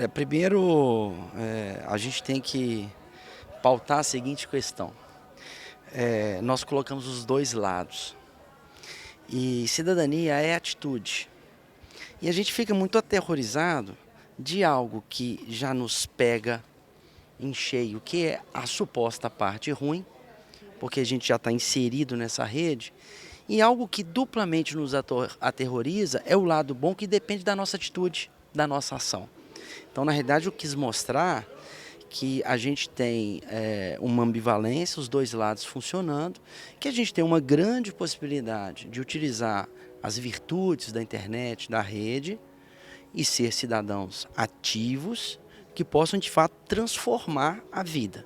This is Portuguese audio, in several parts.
Olha, primeiro a gente tem que pautar a seguinte questão. Nós colocamos os dois lados. E cidadania é atitude. E a gente fica muito aterrorizado de algo que já nos pega em cheio, que é a suposta parte ruim, porque a gente já está inserido nessa rede, e algo que duplamente nos aterroriza é o lado bom, que depende da nossa atitude, da nossa ação. Então, na realidade, eu quis mostrar que a gente tem uma ambivalência, os dois lados funcionando, que a gente tem uma grande possibilidade de utilizar as virtudes da internet, da rede, e ser cidadãos ativos que possam, de fato, transformar a vida.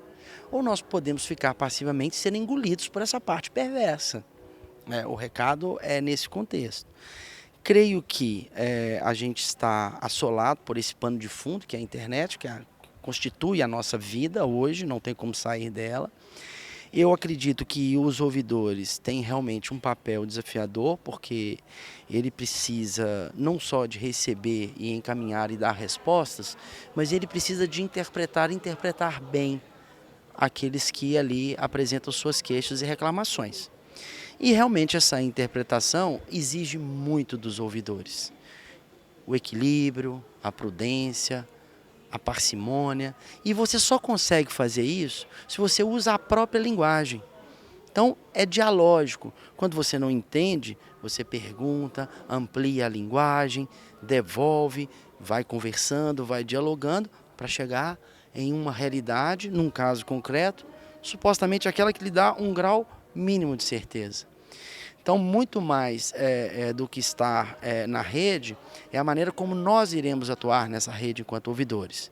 Ou nós podemos ficar passivamente e ser engolidos por essa parte perversa. O recado é nesse contexto. Creio que a gente está assolado por esse pano de fundo, que é a internet, que constitui a nossa vida hoje, não tem como sair dela. Eu acredito que os ouvidores têm realmente um papel desafiador, porque ele precisa não só de receber e encaminhar e dar respostas, mas ele precisa de interpretar bem aqueles que ali apresentam suas queixas e reclamações. E realmente essa interpretação exige muito dos ouvidores. O equilíbrio, a prudência, a parcimônia. E você só consegue fazer isso se você usa a própria linguagem. Então é dialógico. Quando você não entende, você pergunta, amplia a linguagem, devolve, vai conversando, vai dialogando para chegar em uma realidade, num caso concreto, supostamente aquela que lhe dá um grau mínimo de certeza. Então, muito mais do que estar na rede, é a maneira como nós iremos atuar nessa rede enquanto ouvidores.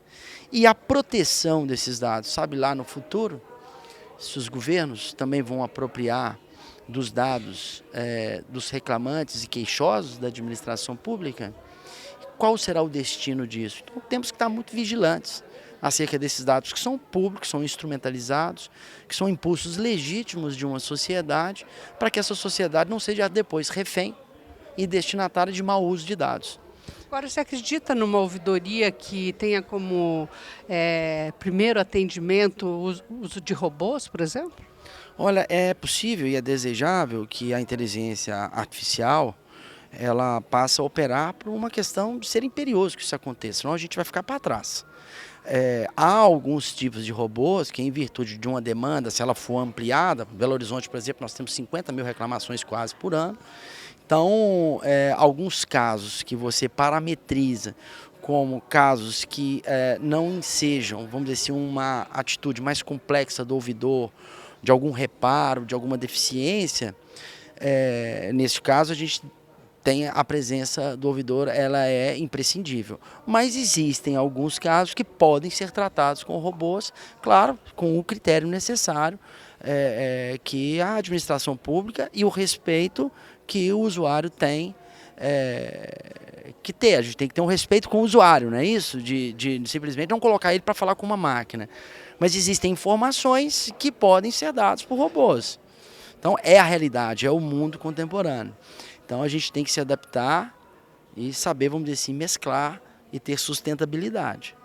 E a proteção desses dados, sabe lá no futuro, se os governos também vão apropriar dos dados dos reclamantes e queixosos da administração pública, qual será o destino disso? Então, temos que estar muito vigilantes acerca desses dados que são públicos, são instrumentalizados, que são impulsos legítimos de uma sociedade, para que essa sociedade não seja depois refém e destinatária de mau uso de dados. Agora, você acredita numa ouvidoria que tenha como primeiro atendimento o uso de robôs, por exemplo? Olha, é possível e é desejável que a inteligência artificial ela passe a operar por uma questão de ser imperioso que isso aconteça, senão a gente vai ficar para trás. Há alguns tipos de robôs que, em virtude de uma demanda, se ela for ampliada, Belo Horizonte, por exemplo, nós temos 50 mil reclamações quase por ano. Então, alguns casos que você parametriza como casos que não ensejam, vamos dizer assim, uma atitude mais complexa do ouvidor, de algum reparo, de alguma deficiência, nesse caso a gente tem a presença do ouvidor, ela é imprescindível. Mas existem alguns casos que podem ser tratados com robôs, claro, com o critério necessário que a administração pública e o respeito que o usuário tem que ter. A gente tem que ter um respeito com o usuário, não é isso? De simplesmente não colocar ele para falar com uma máquina. Mas existem informações que podem ser dadas por robôs. Então é a realidade, é o mundo contemporâneo. Então a gente tem que se adaptar e saber, vamos dizer assim, mesclar e ter sustentabilidade.